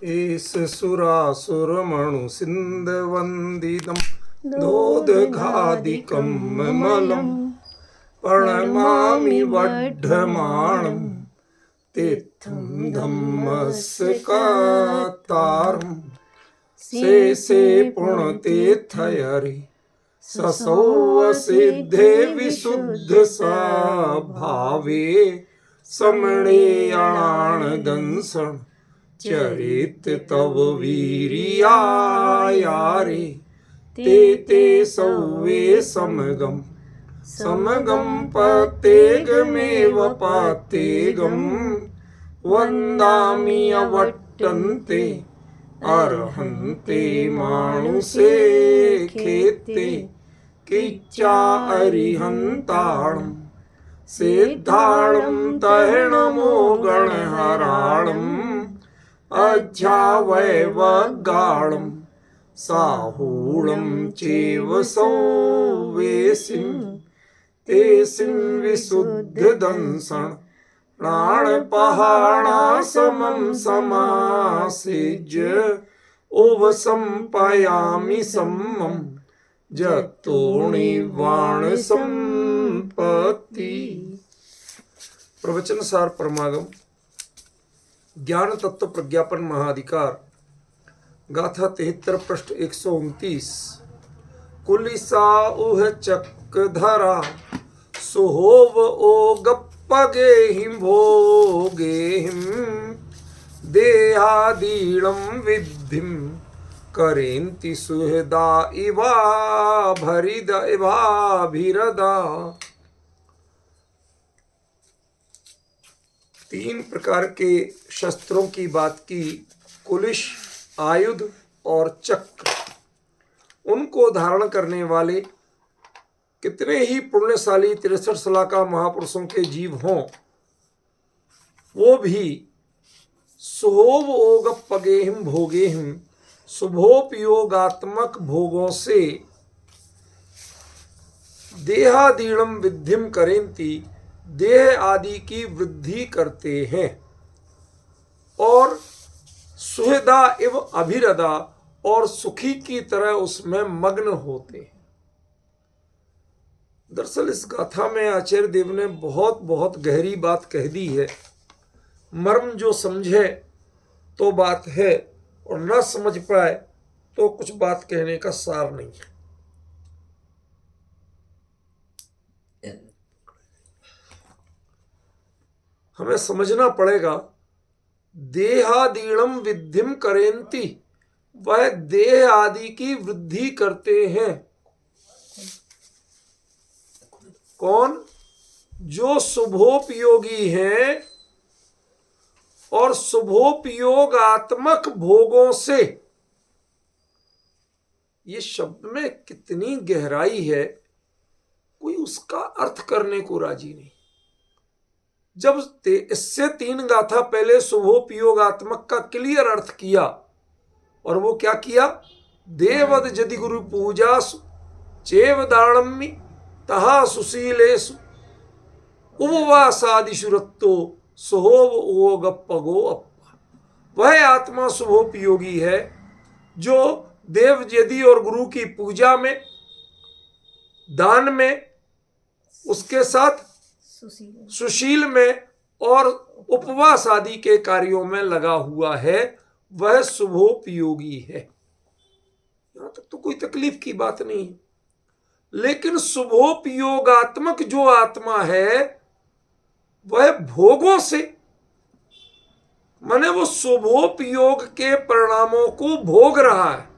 एष सुरासुरमणु सिन्धवन्दितं दोदघादिकं ममलं प्रणमामि वढ्ढमाणं तीर्थं धम्मस्कतारं शेषे पुण्यतीर्थयरि ससौवसिद्धे विशुद्धस्वभावे समणेयाणानदंसं चरित तव वीर्यायारे ते सौवे समगम पतेगमेव पतेगम वन्दामि अवट्टन्ते अर्हन्ते मानुषे खेते किच्चा अरिहन्ताणं सिद्धाणं तैणमो गणहराणम् अध्यावैवगाळं साहूलं चैव सौवेसिं तेसिं विशुद्धदंसं प्राणपहाणासमं समासिज्य ओवसंपयामि सम्मं जतोणिवाण संपत्ति। प्रवचन सार परमागम ज्ञान तत्व प्रज्ञापन महाधिकार गाथा 73 पृष्ठ 129। कुलिसा उह चक्रधरा सुहोव ओ गप्पगेहिं भोगेहिं देहादीलं विद्धिं करेन्ति सुहृदा इवा भरिद इवाभिरदा। 3 प्रकार के शस्त्रों की बात की, कुलिश, आयुध और चक्र। उनको धारण करने वाले कितने ही पुण्यशाली 63 सलाका महापुरुषों के जीव हों, वो भी सुहोव ओगप्पगेहिं भोगेहिं शुभोपयोगात्मक भोगों से देहादीणम विद्धिम करेंति देह आदि की वृद्धि करते हैं और सुहृदा एव अभिरदा और सुखी की तरह उसमें मग्न होते हैं। दरअसल इस गाथा में आचार्य देव ने बहुत बहुत गहरी बात कह दी है। मर्म जो समझे तो बात है और न समझ पाए तो कुछ बात कहने का सार नहीं है। हमें समझना पड़ेगा, देहादीणम विद्धिम करेंति, वह देह आदि की वृद्धि करते हैं। कौन? जो शुभोपयोगी हैं और शुभोपयोगात्मक भोगों से। ये शब्द में कितनी गहराई है, कोई उसका अर्थ करने को राजी नहीं। जब इससे 3 गाथा पहले शुभोपयोगात्मक का क्लियर अर्थ किया, और वो क्या किया? देवद यदि गुरु पूजा चेव दानम्मि तहा सुशीलेषु उपवासादिषु रत्तो सुहोव ओगप्पगो अप्पा। वह आत्मा शुभोपयोगी है जो देव यदि और गुरु की पूजा में, दान में, उसके साथ सुशील में और उपवास आदि के कार्यों में लगा हुआ है, वह शुभोपयोगी है। यहां तक तो कोई तकलीफ की बात नहीं है। लेकिन शुभोपयोगात्मक जो आत्मा है वह भोगों से, माने वो शुभोपयोग के परिणामों को भोग रहा है।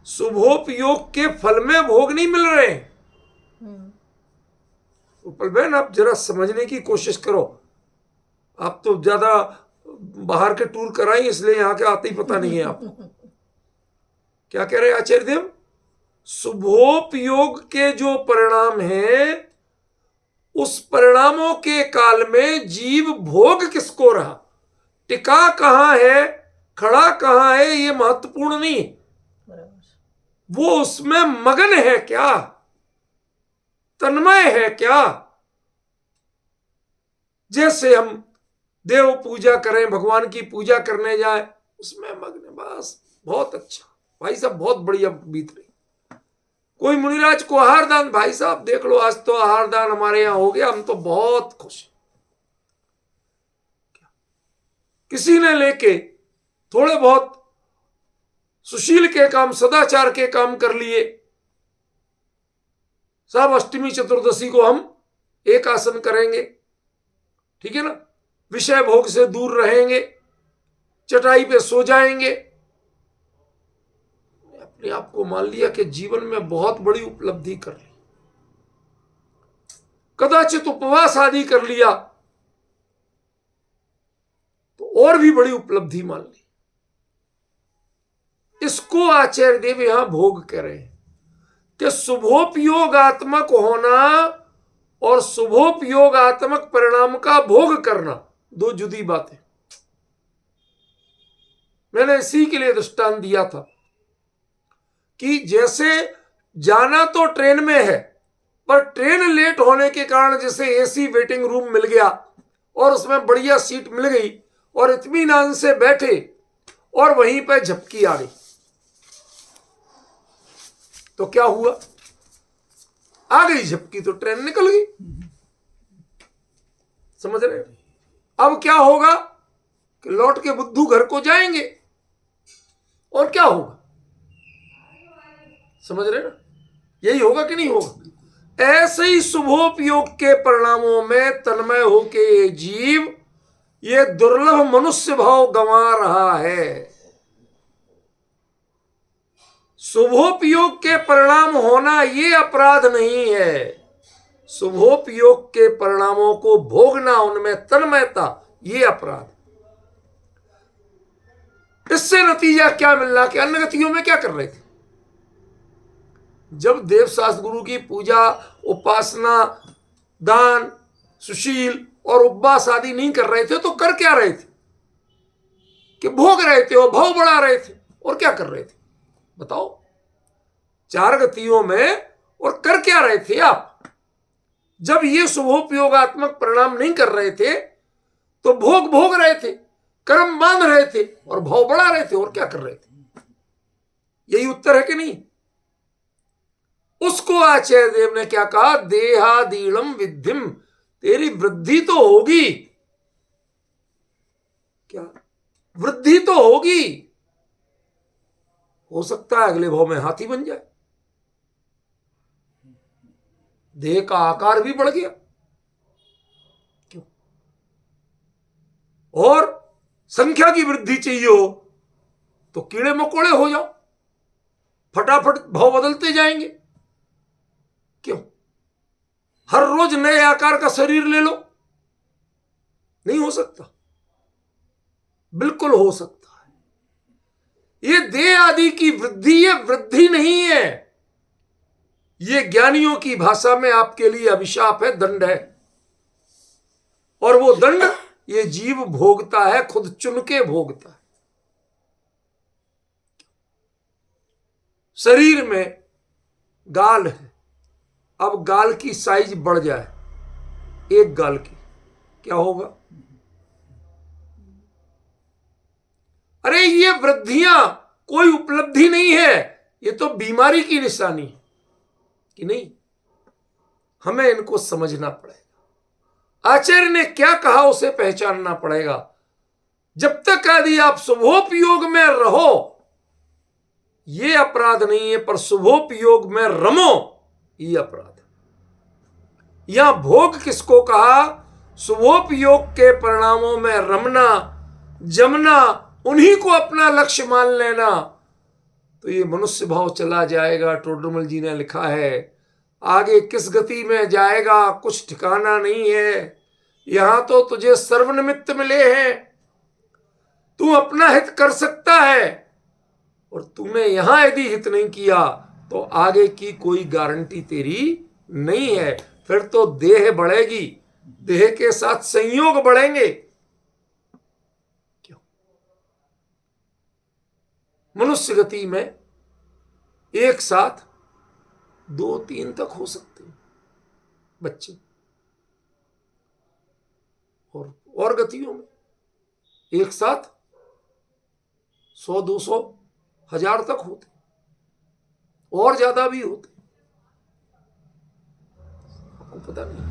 शुभोपयोग के फल में भोग नहीं मिल रहे। उपल बहन, आप जरा समझने की कोशिश करो। आप तो ज्यादा बाहर के टूर कराई, इसलिए यहां के आते ही पता नहीं है आपको। क्या कह रहे हैं आचार्य देव? शुभोपयोग के जो परिणाम हैं, उस परिणामों के काल में जीव भोग किसको रहा, टिका कहां है, खड़ा कहां है, ये महत्वपूर्ण नहीं। वो उसमें मगन है क्या, तन्मय है क्या? जैसे हम देव पूजा करें, भगवान की पूजा करने जाए, उसमें मग्न, बस बहुत अच्छा भाई साहब, बहुत बढ़िया बीत रही। कोई मुनिराज को आहार दान, भाई साहब देख लो आज तो आहार दान हमारे यहां हो गया, हम तो बहुत खुश हैं। किसी ने लेके थोड़े बहुत सुशील के काम, सदाचार के काम कर लिए, सब अष्टमी चतुर्दशी को हम एक आसन करेंगे, ठीक है ना, विषय भोग से दूर रहेंगे, चटाई पे सो जाएंगे, अपने आप को मान लिया कि जीवन में बहुत बड़ी उपलब्धि कर ली। कदाचित उपवास आदि कर लिया तो और भी बड़ी उपलब्धि मान ली। इसको आचार्य देव यहां भोग करें कि शुभोपयोगात्मक होना और शुभोपयोगात्मक परिणाम का भोग करना दो जुदी बातें। मैंने इसी के लिए दृष्टांत दिया था कि जैसे जाना तो ट्रेन में है, पर ट्रेन लेट होने के कारण जैसे एसी वेटिंग रूम मिल गया और उसमें बढ़िया सीट मिल गई और इत्मीनान से बैठे और वहीं पर झपकी आ गई, तो क्या हुआ, आ गई झपकी तो ट्रेन निकल गई। समझ रहे? अब क्या होगा कि लौट के बुद्धू घर को जाएंगे और क्या होगा, समझ रहे ना, यही होगा कि नहीं होगा। ऐसे ही शुभोपयोग के परिणामों में तन्मय होके जीव ये दुर्लभ मनुष्य भाव गंवा रहा है। शुभोपयोग के परिणाम होना ये अपराध नहीं है, शुभोपयोग के परिणामों को भोगना, उनमें तन्मयता, ये अपराध। इससे नतीजा क्या मिल रहा कि अन्य गतियों में क्या कर रहे थे, जब देव शास्त्र गुरु की पूजा, उपासना, दान, सुशील और उपवास आदि नहीं कर रहे थे तो कर क्या रहे थे कि भोग रहे थे और भाव बढ़ा रहे थे, और क्या कर रहे थे बताओ, चार गतियों में, और कर क्या रहे थे आप। जब ये शुभोपयोगात्मक परिणाम नहीं कर रहे थे तो भोग रहे थे, कर्म बांध रहे थे और भाव बढ़ा रहे थे, और क्या कर रहे थे। यही उत्तर है कि नहीं। उसको आचार्य देव ने क्या कहा, देहादीलम विद्धिम, तेरी वृद्धि तो होगी, क्या वृद्धि तो होगी, हो सकता है अगले भाव में हाथी बन जाए, देह का आकार भी बढ़ गया, क्यों, और संख्या की वृद्धि चाहिए हो तो कीड़े मकोड़े हो जाओ, फटाफट भाव बदलते जाएंगे, क्यों, हर रोज नए आकार का शरीर ले लो, नहीं हो सकता, बिल्कुल हो सकता है। ये देह आदि की वृद्धि, ये वृद्धि नहीं है, ये ज्ञानियों की भाषा में आपके लिए अभिशाप है, दंड है, और वो दंड ये जीव भोगता है, खुद चुन के भोगता है। शरीर में गाल है, अब गाल की साइज बढ़ जाए, एक गाल की, क्या होगा, अरे ये वृद्धियां कोई उपलब्धि नहीं है, ये तो बीमारी की निशानी है कि नहीं। हमें इनको समझना पड़ेगा, आचार्य ने क्या कहा उसे पहचानना पड़ेगा। जब तक यदि आप शुभोपयोग में रहो, ये अपराध नहीं है, पर शुभोपयोग में रमो, ये अपराध है। यहां भोग किसको कहा, शुभोपयोग के परिणामों में रमना, जमना, उन्हीं को अपना लक्ष्य मान लेना, तो ये मनुष्य भाव चला जाएगा। टोडरमल जी ने लिखा है, आगे किस गति में जाएगा कुछ ठिकाना नहीं है। यहां तो तुझे सर्वनिमित्त मिले हैं, तू अपना हित कर सकता है, और तूने यहां यदि हित नहीं किया तो आगे की कोई गारंटी तेरी नहीं है। फिर तो देह बढ़ेगी, देह के साथ संयोग बढ़ेंगे, क्यों, मनुष्य गति में एक साथ 2-3 तक हो सकते हैं बच्चे, और गतियों में एक साथ 100, 200, 1000 तक होते, और ज्यादा भी होते। आपको पता नहीं,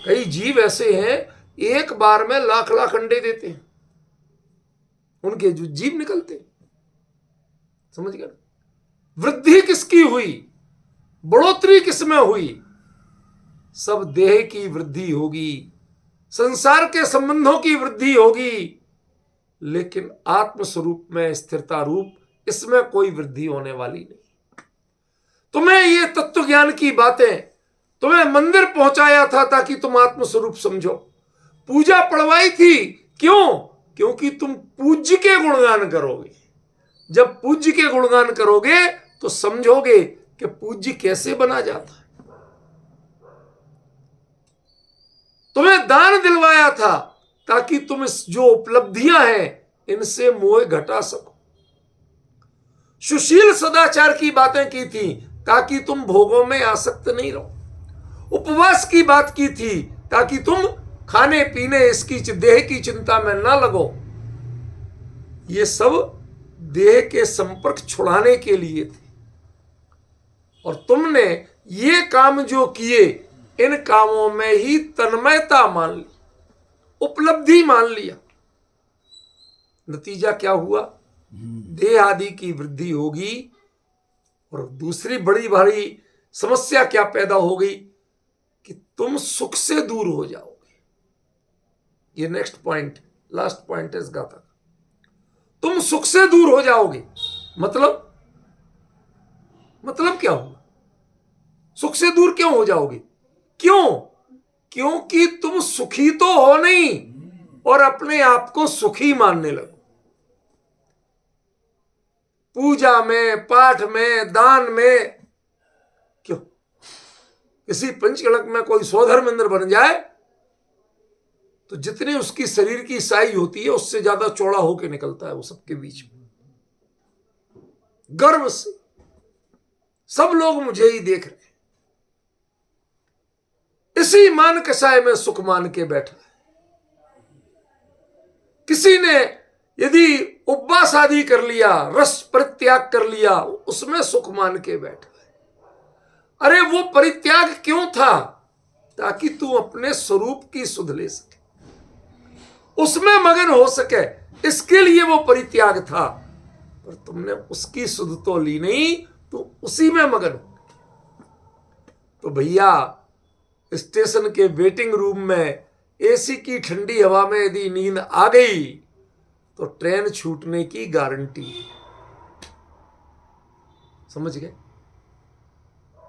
कई जीव ऐसे हैं एक बार में लाख लाख अंडे देते हैं, उनके जो जीव निकलते हैं। समझ गए? वृद्धि किसकी हुई, बढ़ोतरी किसमें हुई? सब देह की वृद्धि होगी, संसार के संबंधों की वृद्धि होगी, लेकिन आत्मस्वरूप में स्थिरता रूप इसमें कोई वृद्धि होने वाली नहीं। तुम्हें ये तत्व ज्ञान की बातें, तुम्हें मंदिर पहुंचाया था ताकि तुम आत्मस्वरूप समझो। पूजा पढ़वाई थी, क्यों? क्योंकि तुम पूज्य के गुणगान करोगे। जब पूज्य के गुणगान करोगे तो समझोगे कि पूज्य कैसे बना जाता है। तुम्हें दान दिलवाया था ताकि तुम इस जो उपलब्धियां हैं इनसे मोह घटा सको। सुशील सदाचार की बातें की थी ताकि तुम भोगों में आसक्त नहीं रहो। उपवास की बात की थी ताकि तुम खाने पीने इसकी देह की चिंता में ना लगो। ये सब देह के संपर्क छुड़ाने के लिए थे, और तुमने ये काम जो किए इन कामों में ही तन्मयता मान ली, उपलब्धि मान लिया। नतीजा क्या हुआ? देह आदि की वृद्धि होगी, और दूसरी बड़ी भारी समस्या क्या पैदा हो गई कि तुम सुख से दूर हो जाओगे। ये नेक्स्ट पॉइंट, लास्ट पॉइंट है इस गाथा। तुम सुख से दूर हो जाओगे, मतलब क्या हुआ? सुख से दूर क्यों हो जाओगे? क्यों? क्योंकि तुम सुखी तो हो नहीं और अपने आप को सुखी मानने लगो। पूजा में, पाठ में, दान में, क्यों? किसी पंचकलक में कोई 100 धर्मेंद्र बन जाए तो जितनी उसकी शरीर की साइज होती है उससे ज्यादा चौड़ा होकर निकलता है वो सबके बीच में, गर्व से। सब लोग मुझे ही देख रहे हैं। इसी मान कसाय में सुख मान के बैठा है। किसी ने यदि उपवास आदि कर लिया, रस परित्याग कर लिया, उसमें सुख मान के बैठा है। अरे वो परित्याग क्यों था? ताकि तू अपने स्वरूप की सुध ले सके, उसमें मगन हो सके, इसके लिए वो परित्याग था। पर तुमने उसकी सुध तो ली नहीं, तो उसी में मगन हो। तो भैया स्टेशन के वेटिंग रूम में एसी की ठंडी हवा में यदि नींद आ गई तो ट्रेन छूटने की गारंटी है। समझ गए?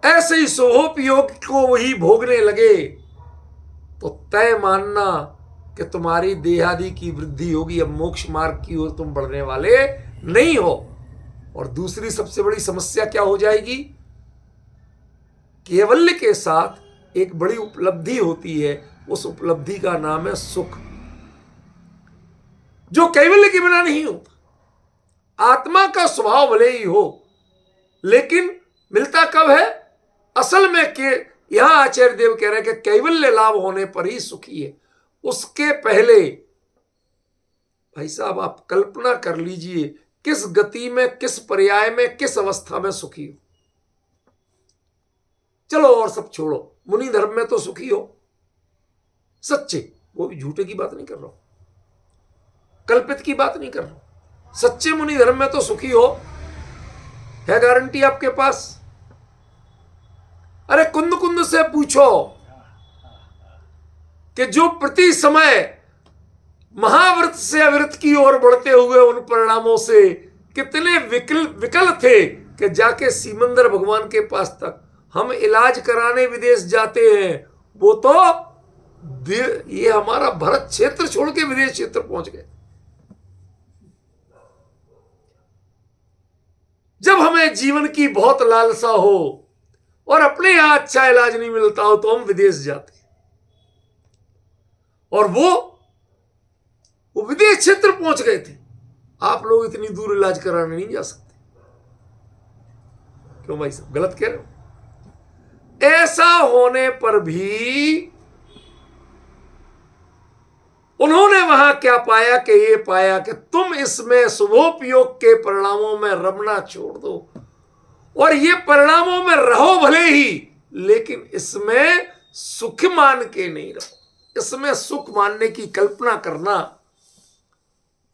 ऐसे ही सोहोपयोग को वही भोगने लगे तो तय मानना कि तुम्हारी देहादि की वृद्धि होगी। अब मोक्ष मार्ग की ओर तुम बढ़ने वाले नहीं हो। और दूसरी सबसे बड़ी समस्या क्या हो जाएगी? केवल्य के साथ एक बड़ी उपलब्धि होती है, उस उपलब्धि का नाम है सुख, जो कैवल्य के बिना नहीं होता। आत्मा का स्वभाव भले ही हो, लेकिन मिलता कब है? असल में के यहां आचार्य देव कह रहे हैं कि कैवल्य लाभ होने पर ही सुखी है। उसके पहले भाई साहब आप कल्पना कर लीजिए किस गति में, किस पर्याय में, किस अवस्था में सुखी हो। चलो और सब छोड़ो, मुनि धर्म में तो सुखी हो, सच्चे, वो भी झूठे की बात नहीं कर रहा हूं, कल्पित की बात नहीं कर रहा हूं। सच्चे मुनि धर्म में तो सुखी हो, है गारंटी आपके पास? अरे कुंद कुंद से पूछो कि जो प्रति समय महाव्रत से अविरत की ओर बढ़ते हुए उन परिणामों से कितने विकल थे कि जाके सीमंदर भगवान के पास तक हम इलाज कराने विदेश जाते हैं, वो तो ये हमारा भरत क्षेत्र छोड़ के विदेश क्षेत्र पहुंच गए। जब हमें जीवन की बहुत लालसा हो और अपने यहां अच्छा इलाज नहीं मिलता हो तो हम विदेश जाते हैं, और वो विदेश क्षेत्र पहुंच गए थे। आप लोग इतनी दूर इलाज कराने नहीं जा सकते। क्यों भाई साहब, गलत कह रहे हो? ऐसा होने पर भी उन्होंने वहां क्या पाया कि ये पाया कि तुम इसमें शुभोपयोग के परिणामों में रमना छोड़ दो और ये परिणामों में रहो भले ही, लेकिन इसमें सुख मान के नहीं रहो। इसमें सुख मानने की कल्पना करना,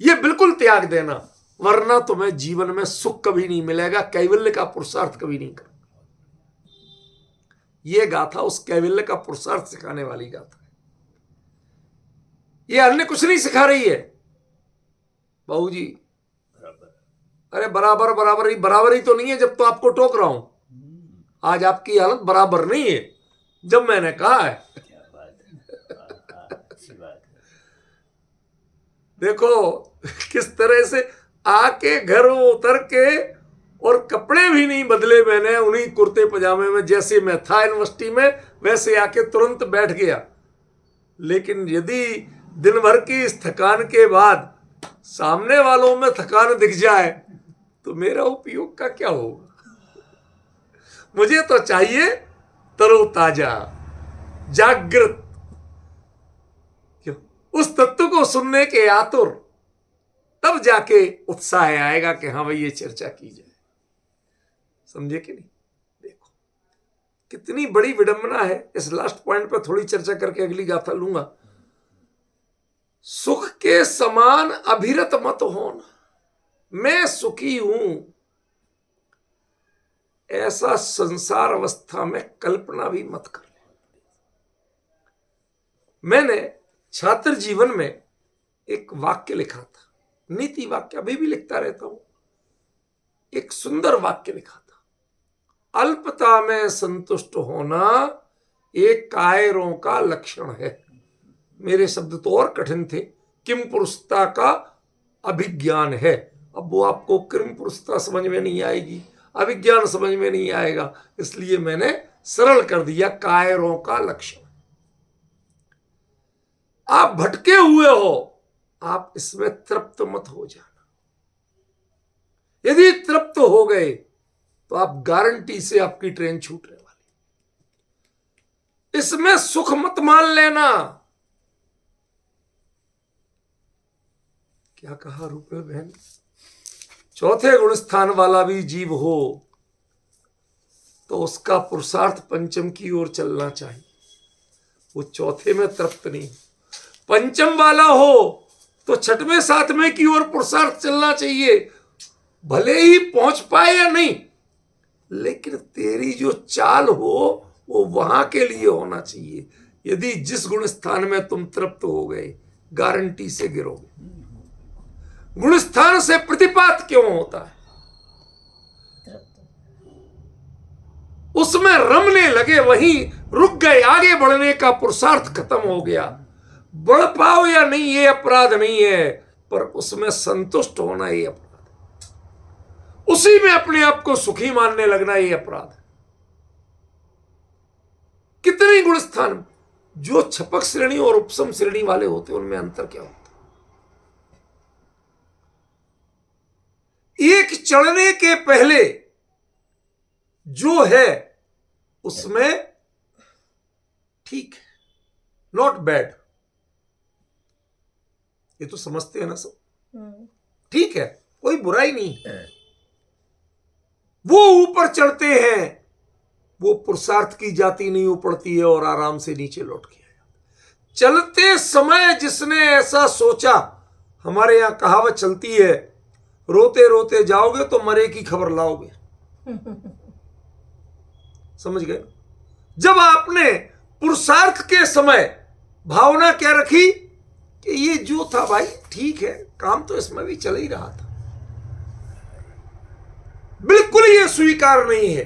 ये बिल्कुल त्याग देना, वरना तुम्हें जीवन में सुख कभी नहीं मिलेगा, कैवल्य का पुरुषार्थ कभी नहीं कर। यह गाथा उस कैवल्य का पुरुषार्थ सिखाने वाली गाथा है। ये अन्य कुछ नहीं सिखा रही है बाबू जी। अरे बराबर बराबर ही, बराबर ही तो नहीं है जब तो आपको टोक रहा हूं। आज आपकी हालत बराबर नहीं है जब मैंने कहा है। देखो किस तरह से आके घर उतर के, और कपड़े भी नहीं बदले मैंने, उन्हीं कुर्ते पजामे में जैसे मैं था यूनिवर्सिटी में वैसे आके तुरंत बैठ गया। लेकिन यदि दिन भर की इस थकान के बाद सामने वालों में थकान दिख जाए तो मेरा उपयोग का क्या होगा? मुझे तो चाहिए तरोताजा, जागृत, उस तत्व को सुनने के आतुर, तब जाके उत्साह आएगा कि हाँ भाई ये चर्चा की जाए। समझे कि नहीं? देखो कितनी बड़ी विडंबना है। इस लास्ट पॉइंट पर थोड़ी चर्चा करके अगली गाथा लूंगा। सुख के समान अभिरत मत होना, मैं सुखी हूं ऐसा संसार अवस्था में कल्पना भी मत कर। मैंने छात्र जीवन में एक वाक्य लिखा था, नीति वाक्य, अभी भी लिखता रहता हूं। एक सुंदर वाक्य लिखा था, अल्पता में संतुष्ट होना एक कायरों का लक्षण है। मेरे शब्द तो और कठिन थे। किम पुरुषता का अभिज्ञान है। अब वो आपको किम पुरुषता समझ में नहीं आएगी, अभिज्ञान समझ में नहीं आएगा, इसलिए मैंने सरल कर दिया, कायरों का लक्षण। आप भटके हुए हो, आप इसमें तृप्त मत हो जाना। यदि तृप्त हो गए तो आप गारंटी से आपकी ट्रेन छूटने वाली। इसमें सुख मत मान लेना। क्या कहा रूपे बहन? चौथे गुण स्थान वाला भी जीव हो तो उसका पुरुषार्थ पंचम की ओर चलना चाहिए। वो चौथे में तृप्त नहीं, पंचम वाला हो तो छठवें सातवें की ओर पुरुषार्थ चलना चाहिए। भले ही पहुंच पाए या नहीं, लेकिन तेरी जो चाल हो वो वहां के लिए होना चाहिए। यदि जिस गुण स्थान में तुम तृप्त हो गए, गारंटी से गिरोगे। गुण स्थान से प्रतिपात क्यों होता है? उसमें रमने लगे, वहीं रुक गए, आगे बढ़ने का पुरुषार्थ खत्म हो गया। बढ़ पाओ या नहीं ये अपराध नहीं है, पर उसमें संतुष्ट होना ये अपराध है। उसी में अपने आप को सुखी मानने लगना ये अपराध है। कितने गुण स्थान जो छपक श्रेणी और उपसम श्रेणी वाले होते हैं, उनमें अंतर क्या होता है? एक चढ़ने के पहले जो है उसमें ठीक है, नॉट बैड, ये तो समझते हैं ना सब, ठीक है, कोई बुराई नहीं है। वो ऊपर चढ़ते हैं, वो पुरुषार्थ की जाति नहीं उपड़ती है और आराम से नीचे लौट के आया। चलते समय जिसने ऐसा सोचा, हमारे यहां कहावत चलती है, रोते रोते जाओगे तो मरे की खबर लाओगे। समझ गए? जब आपने पुरुषार्थ के समय भावना क्या रखी कि ये जो था भाई ठीक है, काम तो इसमें भी चल ही रहा था, बिल्कुल ये स्वीकार नहीं है।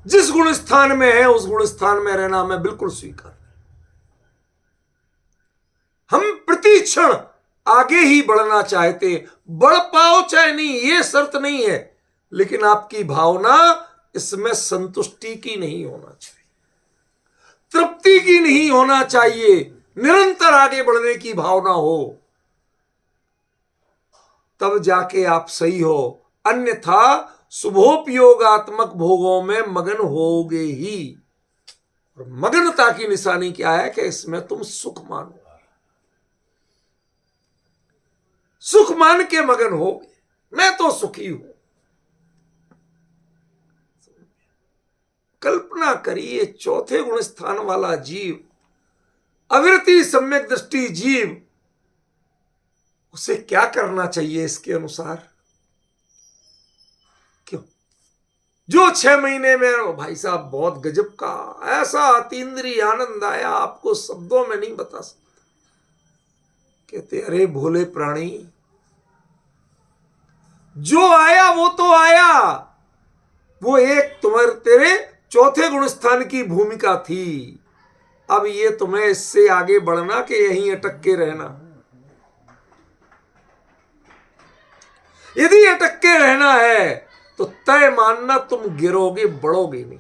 जिस गुण स्थान में है उस गुण स्थान में रहना हमें बिल्कुल स्वीकार नहीं। हम प्रति क्षण आगे ही बढ़ना चाहते, बढ़ पाओ चाहे नहीं ये शर्त नहीं है, लेकिन आपकी भावना इसमें संतुष्टि की नहीं होना चाहिए, तृप्ति की नहीं होना चाहिए, निरंतर आगे बढ़ने की भावना हो, तब जाके आप सही हो। अन्यथा शुभोपयोगात्मक भोगों में मगन होगे ही। और मगनता की निशानी क्या है कि इसमें तुम सुख मानो। सुख मान के मगन हो गए, मैं तो सुखी हूं। कल्पना करिए, चौथे गुण स्थान वाला जीव, अविरति सम्यक दृष्टि जीव, उसे क्या करना चाहिए इसके अनुसार? क्यों? जो 6 महीने में, भाई साहब बहुत गजब का, ऐसा अतीन्द्रिय आनंद आया, आपको शब्दों में नहीं बता सकता। कहते अरे भोले प्राणी, जो आया वो तो आया, वो एक तुम्हारे तेरे चौथे गुण स्थान की भूमिका थी। अब ये तुम्हें इससे आगे बढ़ना कि यहीं अटक के रहना? यदि अटक के रहना है तो तय मानना तुम गिरोगे, बढ़ोगे नहीं।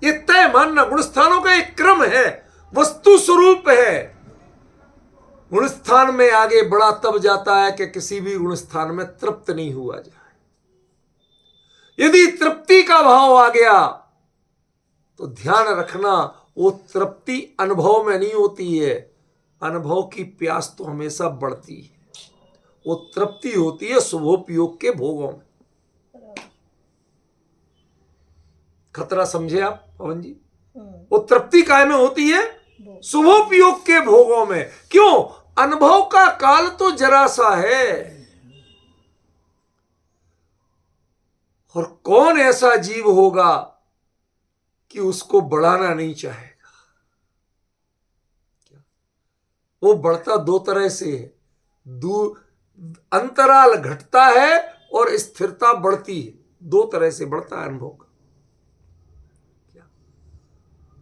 ये तय मानना। गुणस्थानों का एक क्रम है, वस्तु स्वरूप है। गुणस्थान में आगे बढ़ा तब जाता है कि किसी भी गुणस्थान में तृप्त नहीं हुआ जाए। यदि तृप्ति का भाव आ गया तो ध्यान रखना, वो तृप्ति अनुभव में नहीं होती है, अनुभव की प्यास तो हमेशा बढ़ती है। वो तृप्ति होती है शुभोपयोग के भोगों में। खतरा समझे आप पवन जी? वो तृप्ति काय में होती है? शुभोपयोग के भोगों में। क्यों? अनुभव का काल तो जरा सा है। और कौन ऐसा जीव होगा कि उसको बढ़ाना नहीं चाहेगा? वो बढ़ता 2 तरह से है, अंतराल घटता है और स्थिरता बढ़ती है। 2 तरह से बढ़ता है अनुभव का।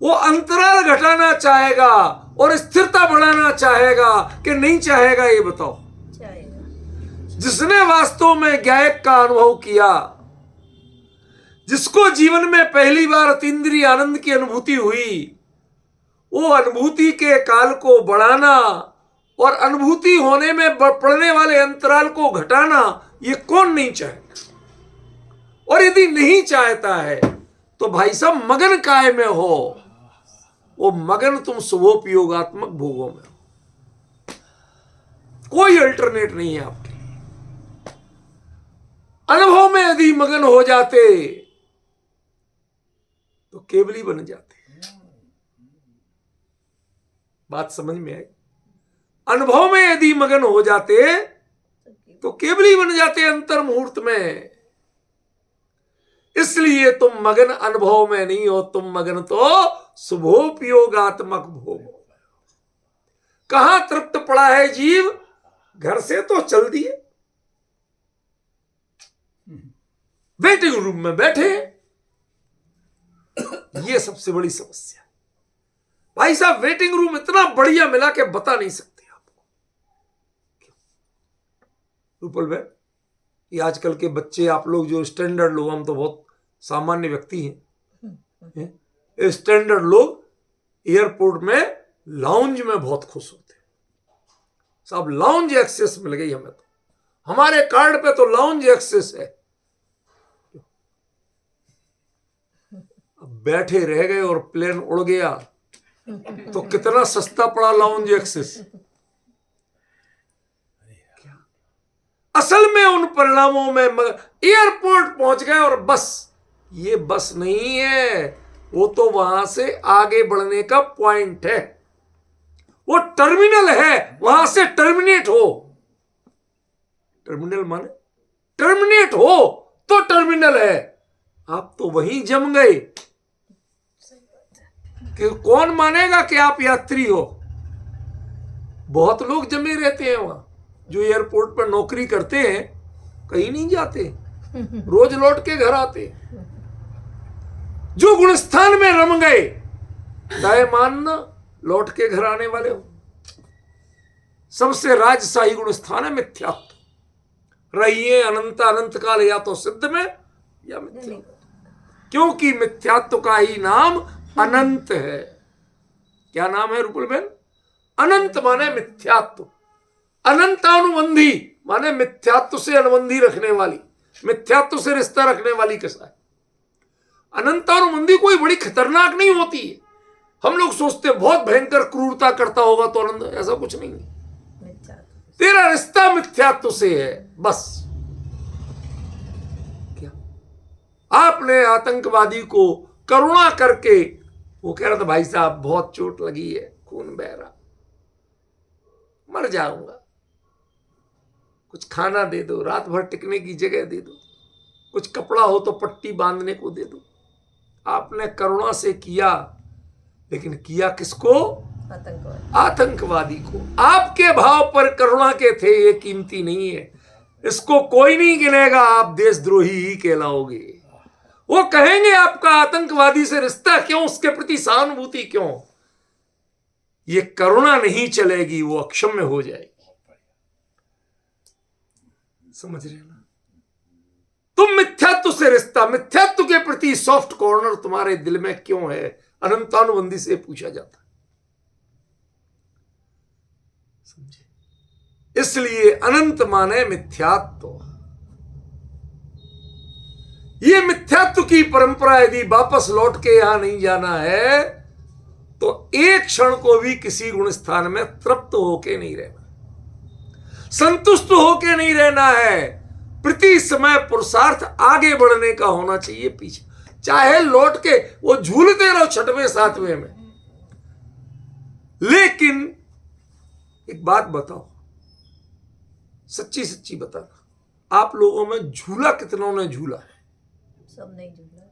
वो अंतराल घटाना चाहेगा और स्थिरता बढ़ाना चाहेगा कि नहीं चाहेगा? ये बताओ। चाहेगा। जिसने वास्तव में ज्ञायक का अनुभव किया, जिसको जीवन में पहली बार अतीन्द्रिय आनंद की अनुभूति हुई, वो अनुभूति के काल को बढ़ाना और अनुभूति होने में पड़ने वाले अंतराल को घटाना, ये कौन नहीं चाहेगा? और यदि नहीं चाहता है तो भाई साहब मगन काय में हो? वो मगन तुम शुभोपयोगात्मक भोगों में हो। कोई अल्टरनेट नहीं है आपके लिए। अनुभव में यदि मगन हो जाते तो केवली बन जाते। बात समझ में आई? अनुभव में यदि मगन हो जाते तो केवली बन जाते अंतर मुहूर्त में। इसलिए तुम मगन अनुभव में नहीं हो, तुम मगन तो शुभोपयोगात्मक भोग हो। कहां तृप्त पड़ा है जीव? घर से तो चल दिए, वेटिंग रूम में बैठे। ये सबसे बड़ी समस्या है भाई साहब। वेटिंग रूम इतना बढ़िया मिला के बता नहीं सकते आपको। रूपल भाई, ये आजकल के बच्चे, आप लोग जो स्टैंडर्ड लोग, हम तो बहुत सामान्य व्यक्ति हैं, स्टैंडर्ड लोग एयरपोर्ट में लाउंज में बहुत खुश होते हैं। साहब लाउंज एक्सेस मिल गई हमें, तो हमारे कार्ड पे तो लाउंज एक्सेस है। अब बैठे रह गए और प्लेन उड़ गया तो कितना सस्ता पड़ा लाउंज एक्सेस। असल में उन परिणामों में एयरपोर्ट पहुंच गए और बस, ये बस नहीं है, वो तो वहां से आगे बढ़ने का पॉइंट है, वो टर्मिनल है, वहां से टर्मिनेट हो। टर्मिनल माने टर्मिनेट हो तो टर्मिनल है। आप तो वहीं जम गए कि कौन मानेगा कि आप यात्री हो? बहुत लोग जमे रहते हैं वहां, जो एयरपोर्ट पर नौकरी करते हैं, कहीं नहीं जाते, रोज लौट के घर आते। जो गुणस्थान में रम गए, तय मानना लौट के घर आने वाले हो। सबसे राजशाही गुणस्थान है मिथ्यात्व। रहिए अनंत अनंत काल या तो सिद्ध में या मिथ्या, क्योंकि मिथ्यात्व का ही नाम अनंत है। क्या नाम है रूपल बहन? अनंत माने मिथ्यात्व, अनंतानुबंधी माने मिथ्यात्व से अनुबंधी रखने वाली, मिथ्यात्व से रिश्ता रखने वाली कसा है। अनंतानुबंधी कोई बड़ी खतरनाक नहीं होती है, हम लोग सोचते बहुत भयंकर क्रूरता करता होगा तो आनंद, ऐसा कुछ नहीं है। तेरा रिश्ता मिथ्यात्व से है बस। क्या आपने आतंकवादी को करुणा करके, वो कह रहा था भाई साहब बहुत चोट लगी है, खून बह रहा, मर जाऊंगा, कुछ खाना दे दो, रात भर टिकने की जगह दे दो, कुछ कपड़ा हो तो पट्टी बांधने को दे दो। आपने करुणा से किया, लेकिन किया किसको? आतंकवादी को। आपके भाव पर करुणा के थे, ये कीमती नहीं है, इसको कोई नहीं गिनेगा, आप देशद्रोही ही कहलाओगे। वो कहेंगे आपका आतंकवादी से रिश्ता क्यों, उसके प्रति सहानुभूति क्यों? ये करुणा नहीं चलेगी, वो अक्षम्य हो जाएगी। समझ रहे ना? तुम मिथ्यात्व से रिश्ता, मिथ्यात्व के प्रति सॉफ्ट कॉर्नर तुम्हारे दिल में क्यों है? अनंतानुबंधी से पूछा जाता है। समझे? इसलिए अनंत माने मिथ्यात्व। ये मिथ्यात्व की परंपरा यदि वापस लौट के यहां नहीं जाना है तो एक क्षण को भी किसी गुण स्थान में तृप्त होके नहीं रहना, संतुष्ट होके नहीं रहना है। प्रति समय पुरुषार्थ आगे बढ़ने का होना चाहिए, पीछे चाहे लौट के वो झूलते रहो छठवें सातवें में। लेकिन एक बात बताओ, सच्ची सच्ची बताना, आप लोगों में झूला कितनों ने झूला है? सब नहीं झूला।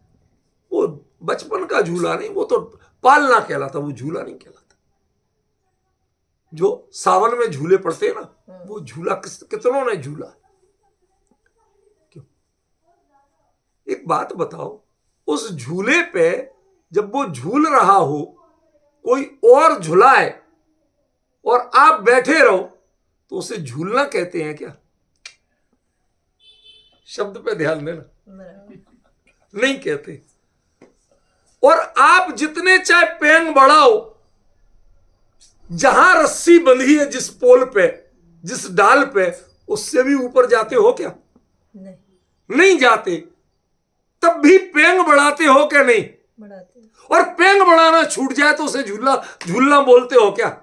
वो बचपन का झूला नहीं, वो तो पालना कहलाता, वो झूला नहीं कहलाता। जो सावन में झूले पड़ते हैं ना, वो झूला कितनों ने झूला? क्यों? एक बात बताओ, उस झूले पे जब वो झूल रहा हो, कोई और झुलाए और आप बैठे रहो तो उसे झूलना कहते हैं क्या? शब्द पे ध्यान देना, नहीं कहते। और आप जितने चाहे पेंग बढ़ाओ, जहां रस्सी बंधी है जिस पोल पे, जिस डाल पे, उससे भी ऊपर जाते हो क्या? नहीं जाते। तब भी पेंग बढ़ाते हो क्या? नहीं बढ़ाते। और पेंग बढ़ाना छूट जाए तो उसे झूलना बोलते हो क्या?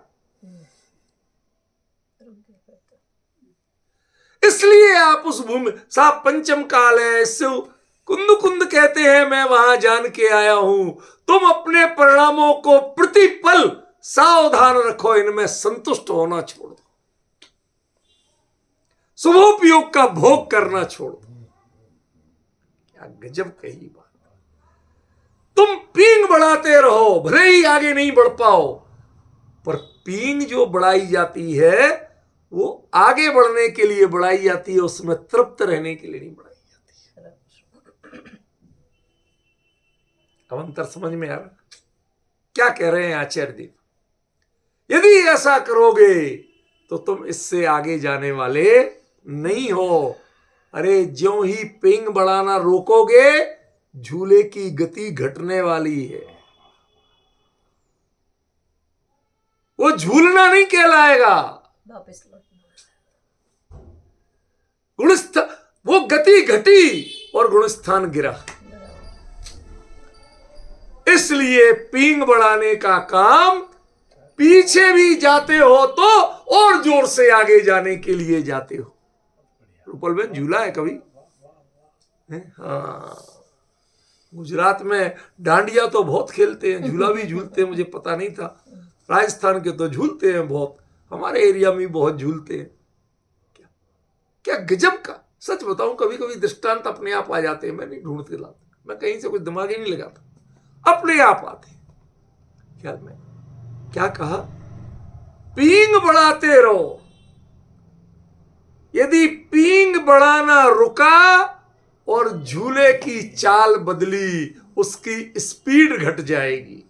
इसलिए आप उस भूमि साहब पंचम काल है, इससे कुंद कुंद कहते हैं, मैं वहां जान के आया हूं। तुम अपने परिणामों को प्रतिपल सावधान रखो, इनमें संतुष्ट होना छोड़ दो, शुभोपयोग का भोग करना छोड़ दो। क्या गजब कही बात। तुम पींग बढ़ाते रहो, भले ही आगे नहीं बढ़ पाओ, पर पींग जो बढ़ाई जाती है वो आगे बढ़ने के लिए बढ़ाई जाती है, उसमें तृप्त रहने के लिए नहीं बढ़ाई जाती। अब अंतर समझ में आ रहा क्या कह रहे हैं आचार्य देव? यदि ऐसा करोगे तो तुम इससे आगे जाने वाले नहीं हो। अरे ज्यों ही पिंग बढ़ाना रोकोगे, झूले की गति घटने वाली है, वो झूलना नहीं कहलाएगा। वापस लौटना, गुणस्थान, वो गति घटी और गुणस्थान गिरा। इसलिए पींग बढ़ाने का काम, पीछे भी जाते हो तो और जोर से आगे जाने के लिए जाते हो। रूपल में झूला है कभी? हाँ, गुजरात में डांडिया तो बहुत खेलते हैं, झूला भी झूलते हैं, मुझे पता नहीं था। राजस्थान के तो झूलते हैं बहुत, हमारे एरिया में बहुत झूलते हैं। क्या क्या गजब का। सच बताऊं, कभी कभी दृष्टांत अपने आप आ जाते हैं, मैं नहीं ढूंढते लाता, मैं कहीं से कुछ दिमाग ही नहीं लगाता, अपने आप आते। ख्याल में क्या कहा? पींग बढ़ाते रहो। यदि पींग बढ़ाना रुका और झूले की चाल बदली, उसकी स्पीड घट जाएगी।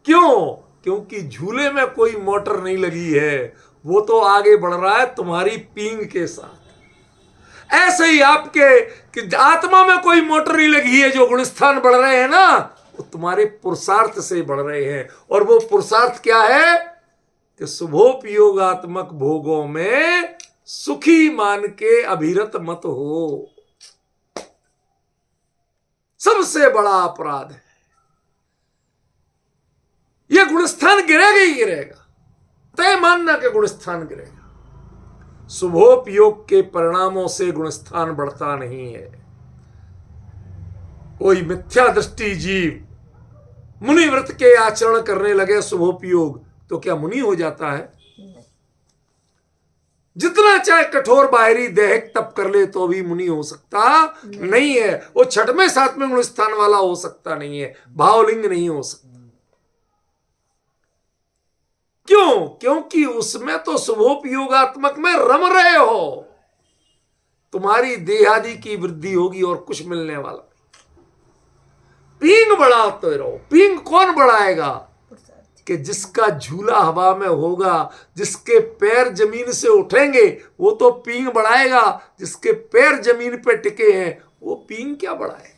क्यों? क्योंकि झूले में कोई मोटर नहीं लगी है, वो तो आगे बढ़ रहा है तुम्हारी पींग के साथ। ऐसे ही आपके कि आत्मा में कोई मोटर नहीं लगी है, जो गुणस्थान बढ़ रहे हैं ना, वो तुम्हारे पुरुषार्थ से बढ़ रहे हैं। और वो पुरुषार्थ क्या है? कि शुभोपयोगात्मक भोगों में सुखी मान के अभिरत मत हो। सबसे बड़ा अपराध है। यह गुणस्थान गिरेगा ही गिरेगा, तय मानना कि गुणस्थान गिरेगा। शुभोपयोग के परिणामों से गुणस्थान बढ़ता नहीं है। कोई मिथ्या दृष्टि जीव मुनि व्रत के आचरण करने लगे शुभोपयोग, तो क्या मुनि हो जाता है? नहीं। जितना चाहे कठोर बाहरी दैहिक तप कर ले तो भी मुनि हो सकता नहीं है। वो छठवें सातवें गुण स्थान वाला हो सकता नहीं है, भावलिंग नहीं हो सकता। क्यों? क्योंकि उसमें तो शुभोपयोगात्मक में रम रहे हो। तुम्हारी देहादि की वृद्धि होगी और कुछ मिलने वाला। पींग बढ़ाते रहो। पींग कौन बढ़ाएगा? पुरुषार्थ। कि जिसका झूला हवा में होगा, जिसके पैर जमीन से उठेंगे वो तो पींग बढ़ाएगा। जिसके पैर जमीन पे टिके हैं वो पींग क्या बढ़ाएगा?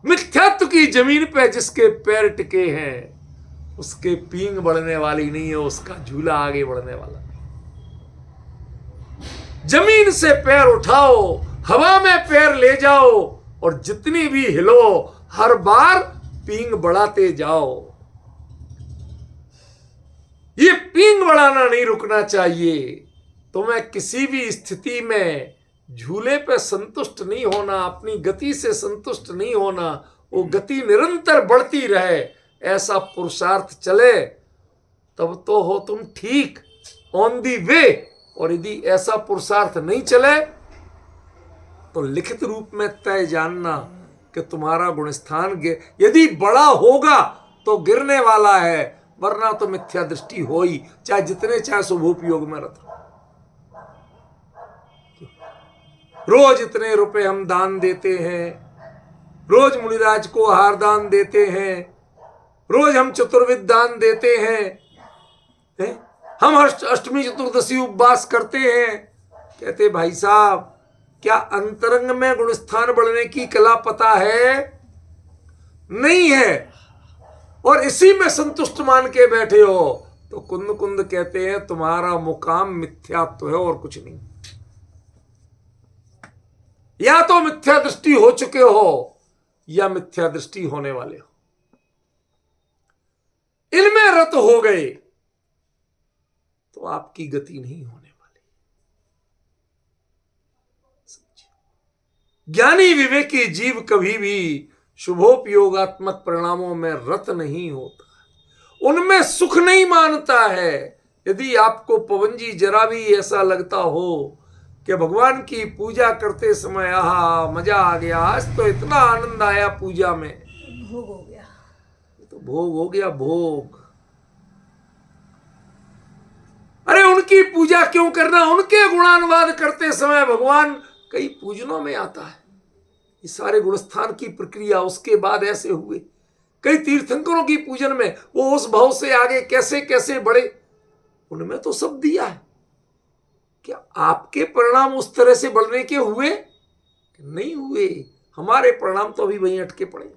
मिथ्यात्व की जमीन पे जिसके पैर टिके हैं उसके पींग बढ़ने वाली नहीं है, उसका झूला आगे बढ़ने वाला नहीं। जमीन से पैर उठाओ, हवा में पैर ले जाओ और जितनी भी हिलो हर बार पींग बढ़ाते जाओ। ये पींग बढ़ाना नहीं रुकना चाहिए। तुम्हें किसी भी स्थिति में झूले पे संतुष्ट नहीं होना, अपनी गति से संतुष्ट नहीं होना, वो गति निरंतर बढ़ती रहे, ऐसा पुरुषार्थ चले तब तो हो तुम ठीक, ऑन दी वे। और यदि ऐसा पुरुषार्थ नहीं चले तो लिखित रूप में तय जानना कि तुम्हारा गुणस्थान यदि बड़ा होगा तो गिरने वाला है, वरना तो मिथ्या दृष्टि हो ही, चाहे जितने चाहे शुभोपयोग में रत। रोज इतने रुपए हम दान देते हैं, रोज मुनिराज को आहार दान देते हैं, रोज हम चतुर्विध दान देते हैं, हम अष्टमी चतुर्दशी उपवास करते हैं। कहते भाई साहब क्या अंतरंग में गुणस्थान बढ़ने की कला पता है? नहीं है, और इसी में संतुष्ट मान के बैठे हो तो कुंद कुंद कहते हैं तुम्हारा मुकाम मिथ्यात्व है और कुछ नहीं। या तो मिथ्या दृष्टि हो चुके हो या मिथ्या दृष्टि होने वाले हो। इनमें रत हो गए तो आपकी गति नहीं होने वाली। ज्ञानी विवेकी जीव कभी भी शुभोपयोगात्मक परिणामों में रत नहीं होता, उनमें सुख नहीं मानता है। यदि आपको पवन जी जरा भी ऐसा लगता हो कि भगवान की पूजा करते समय आहा मजा आ गया, आज तो इतना आनंद आया पूजा में, भोग हो गया, तो भोग हो गया भोग। अरे उनकी पूजा क्यों करना? उनके गुणानुवाद करते समय भगवान कई पूजनों में आता है। ये सारे गुणस्थान की प्रक्रिया उसके बाद ऐसे हुए। कई तीर्थंकरों की पूजन में वो उस भाव से आगे कैसे कैसे बढ़े, उनमें तो सब दिया है। क्या आपके परिणाम उस तरह से बढ़ने के हुए? नहीं हुए। हमारे परिणाम तो अभी वहीं अटके पड़े।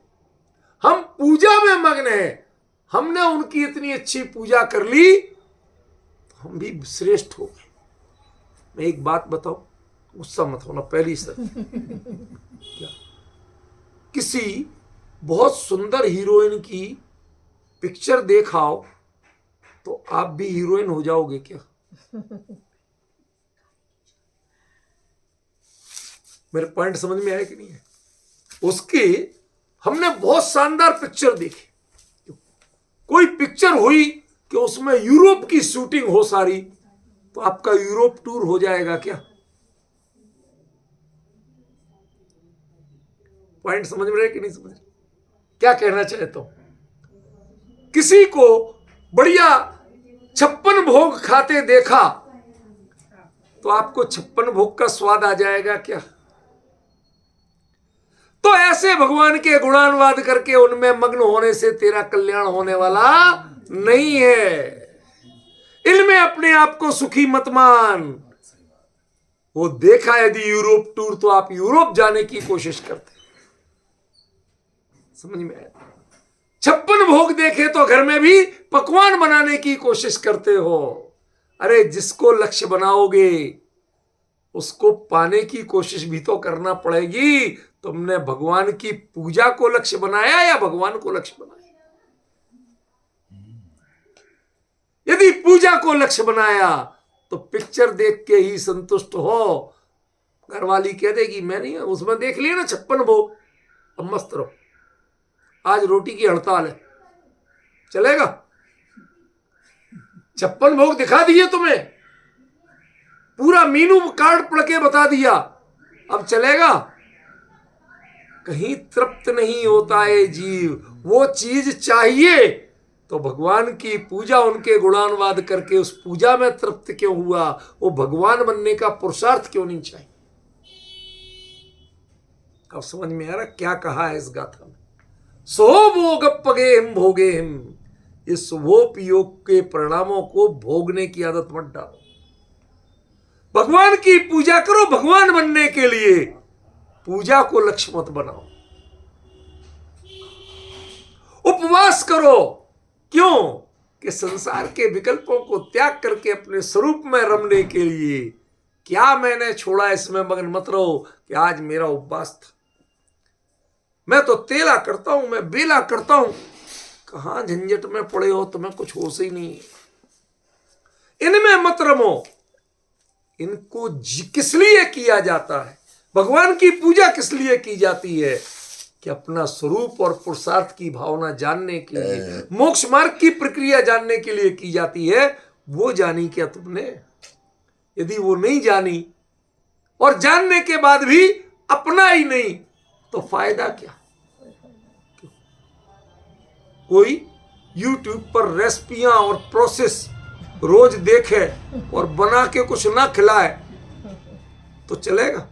हम पूजा में मग्न हैं, हमने उनकी इतनी अच्छी पूजा कर ली तो हम भी श्रेष्ठ हो गए। मैं एक बात बताऊं, गुस्सा मत होना, पहली सर क्या किसी बहुत सुंदर हीरोइन की पिक्चर देखाओ तो आप भी हीरोइन हो जाओगे क्या? मेरे पॉइंट समझ में आया कि नहीं है? उसके हमने बहुत शानदार पिक्चर देखी, कोई पिक्चर हुई कि उसमें यूरोप की शूटिंग हो सारी, तो आपका यूरोप टूर हो जाएगा क्या? पॉइंट समझ में रहे कि नहीं समझ रहे? क्या कहना चाहता हूं? किसी को बढ़िया 56 भोग खाते देखा तो आपको 56 भोग का स्वाद आ जाएगा क्या? तो ऐसे भगवान के गुणानुवाद करके उनमें मग्न होने से तेरा कल्याण होने वाला नहीं है। इनमें अपने आप को सुखी मत मान। वो देखा यदि यूरोप टूर तो आप यूरोप जाने की कोशिश करते। समझ में आया? 56 भोग देखे तो घर में भी पकवान बनाने की कोशिश करते हो। अरे जिसको लक्ष्य बनाओगे उसको पाने की कोशिश भी तो करना पड़ेगी। तुमने भगवान की पूजा को लक्ष्य बनाया या भगवान को लक्ष्य बनाया? यदि पूजा को लक्ष्य बनाया तो पिक्चर देख के ही संतुष्ट हो। घरवाली कह देगी मैं नहीं, उसमें देख लिया ना 56 भोग, अब मस्त रहो, आज रोटी की हड़ताल है, चलेगा? 56 भोग दिखा दिए तुम्हें, पूरा मीनू कार्ड पढ़ के बता दिया, अब चलेगा? कहीं तृप्त नहीं होता है जीव, वो चीज चाहिए। तो भगवान की पूजा, उनके गुणानुवाद करके उस पूजा में तृप्त क्यों हुआ? वो भगवान बनने का पुरुषार्थ क्यों नहीं चाहिए? अब समझ में आ रहा क्या कहा है इस गाथा में? सोभोगप्पगे हिम भोगे हिम, इस शुभोपयोग के परिणामों को भोगने की आदत मत डालो। भगवान की पूजा करो भगवान बनने के लिए, पूजा को लक्ष्य मत बनाओ। उपवास करो, क्यों? कि संसार के विकल्पों को त्याग करके अपने स्वरूप में रमने के लिए। क्या मैंने छोड़ा इसमें मगन मत रहो कि आज मेरा उपवास था, मैं तो तेला करता हूं, मैं बेला करता हूं। कहां झंझट में पड़े हो, तुम्हें कुछ होश ही नहीं है। इनमें मत रमो। इनको किस लिए किया जाता है? भगवान की पूजा किस लिए की जाती है? कि अपना स्वरूप और पुरुषार्थ की भावना जानने के लिए, मोक्ष मार्ग की प्रक्रिया जानने के लिए की जाती है। वो जानी क्या तुमने? यदि वो नहीं जानी और जानने के बाद भी अपना ही नहीं, तो फायदा क्या? कोई YouTube पर रेसिपियां और प्रोसेस रोज देखे और बना के कुछ ना खिलाए तो चलेगा?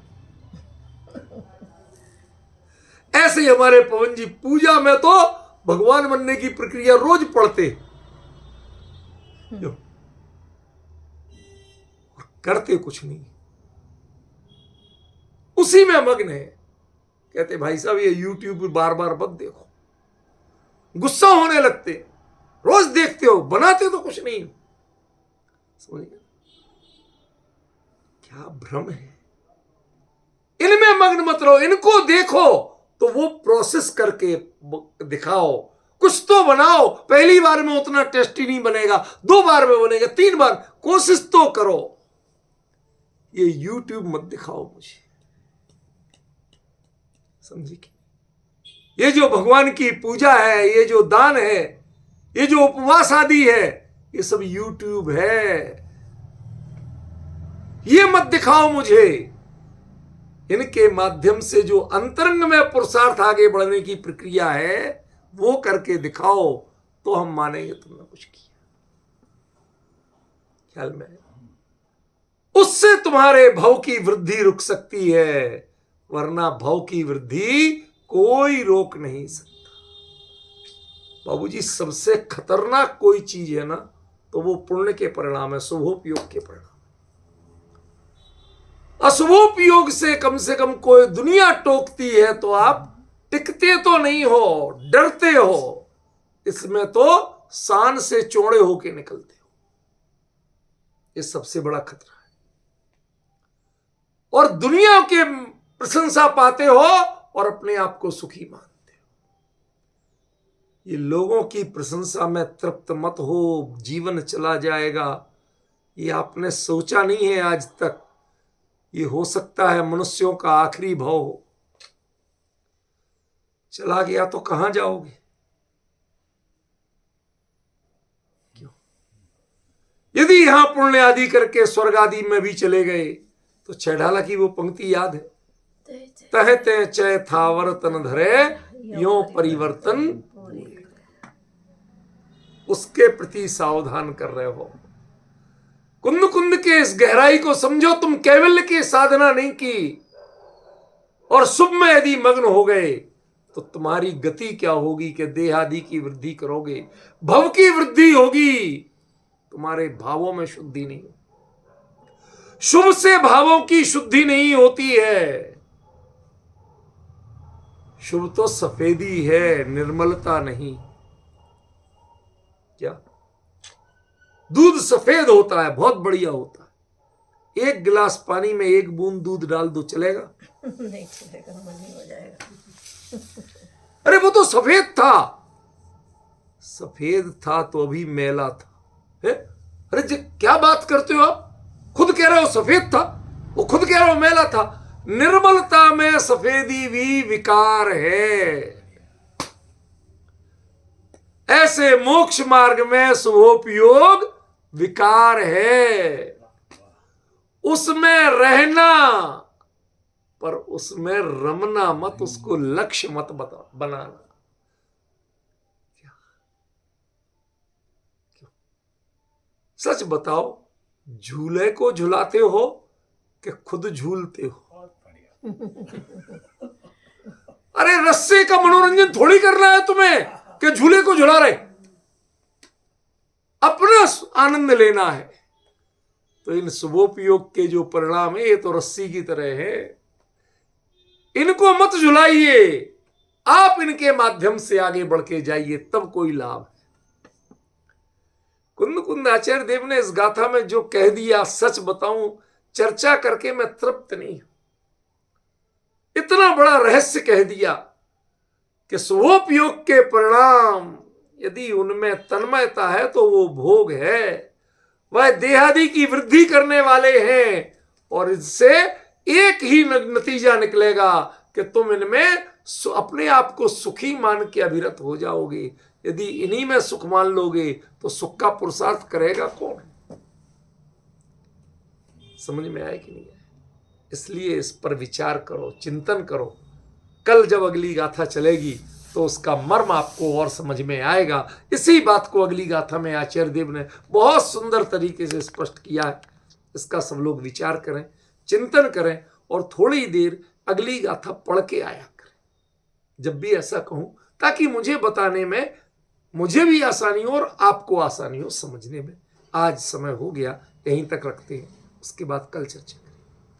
ऐसे ही हमारे पवन जी पूजा में तो भगवान बनने की प्रक्रिया रोज पढ़ते और करते कुछ नहीं, उसी में मग्न है। कहते भाई साहब ये YouTube बार बार मत देखो, गुस्सा होने लगते, रोज देखते हो बनाते तो कुछ नहीं। समझिए क्या भ्रम है। इनमें मग्न मत रहो, इनको देखो तो वो प्रोसेस करके दिखाओ, कुछ तो बनाओ। पहली बार में उतना टेस्टी नहीं बनेगा, 2 बार में बनेगा, 3 बार, कोशिश तो करो। ये YouTube मत दिखाओ मुझे, समझी? ये जो भगवान की पूजा है, ये जो दान है, ये जो उपवास आदि है, ये सब YouTube है। ये मत दिखाओ मुझे। इनके माध्यम से जो अंतरंग में पुरुषार्थ आगे बढ़ने की प्रक्रिया है वो करके दिखाओ, तो हम मानेंगे तुमने कुछ किया। ख्याल में? उससे तुम्हारे भव की वृद्धि रुक सकती है, वरना भव की वृद्धि कोई रोक नहीं सकता। बाबूजी सबसे खतरनाक कोई चीज है ना, तो वो पुण्य के परिणाम है, शुभोपयोग के परिणाम। अशुभोपयोग से कम कोई दुनिया टोकती है तो आप टिकते तो नहीं हो, डरते हो। इसमें तो शान से चौड़े होके निकलते हो। ये सबसे बड़ा खतरा है। और दुनिया के प्रशंसा पाते हो और अपने आप को सुखी मानते हो। ये लोगों की प्रशंसा में तृप्त मत हो, जीवन चला जाएगा। ये आपने सोचा नहीं है आज तक। ये हो सकता है मनुष्यों का आखिरी भाव हो। चला गया तो कहां जाओगे? क्यों? यदि यहां पुण्य आदि करके स्वर्ग आदि में भी चले गए तो छैढाला की वो पंक्ति याद है, तह ते चय थावर तन धरे यो परिवर्तन। उसके प्रति सावधान कर रहे हो। कुंद कुंद के इस गहराई को समझो। तुम कैवल्य की साधना नहीं की और शुभ में यदि मग्न हो गए तो तुम्हारी गति क्या होगी कि देह आदि की वृद्धि करोगे, भव की वृद्धि होगी, तुम्हारे भावों में शुद्धि नहीं। शुभ से भावों की शुद्धि नहीं होती है। शुभ तो सफेदी है, निर्मलता नहीं। क्या दूध सफेद होता है, बहुत बढ़िया होता है, एक गिलास पानी में एक बूंद दूध डाल दो, चलेगा? नहीं चलेगा, मनी हो जाएगा। अरे वो तो सफेद था, सफेद था तो अभी मैला था है? अरे जी क्या बात करते हो आप? खुद कह रहे हो सफेद था, वो खुद कह रहे हो मैला था। निर्मलता में सफेदी भी विकार है। ऐसे मोक्ष मार्ग में शुभोपयोग विकार है। उसमें रहना, पर उसमें रमना मत, उसको लक्ष्य मत बनाना। सच बताओ, झूले को झुलाते हो कि खुद झूलते हो? अरे रस्से का मनोरंजन थोड़ी करना है तुम्हें कि झूले को झुला रहे, अपना आनंद लेना है। तो इन शुभोपयोग के जो परिणाम है ये तो रस्सी की तरह है, इनको मत झुलाइए, आप इनके माध्यम से आगे बढ़ के जाइए, तब कोई लाभ है। कुंद कुंद आचार्य देव ने इस गाथा में जो कह दिया, सच बताऊं चर्चा करके मैं तृप्त नहीं हूं। इतना बड़ा रहस्य कह दिया कि शुभोपयोग के परिणाम यदि उनमें तन्मयता है तो वो भोग है, वह देहादि की वृद्धि करने वाले हैं। और इससे एक ही नतीजा निकलेगा कि तुम इनमें अपने आप को सुखी मान के अभिरत हो जाओगे। यदि इन्हीं में सुख मान लोगे तो सुख का पुरुषार्थ करेगा कौन? समझ में आया कि नहीं आया? इसलिए इस पर विचार करो, चिंतन करो। कल जब अगली गाथा चलेगी तो उसका मर्म आपको और समझ में आएगा। इसी बात को अगली गाथा में आचार्य देव ने बहुत सुंदर तरीके से स्पष्ट किया है। इसका सब लोग विचार करें, चिंतन करें और थोड़ी देर अगली गाथा पढ़ के आया करें जब भी ऐसा कहूं, ताकि मुझे बताने में मुझे भी आसानी हो और आपको आसानी हो समझने में। आज समय हो गया, यहीं तक रखते हैं, उसके बाद कल चर्चा करें।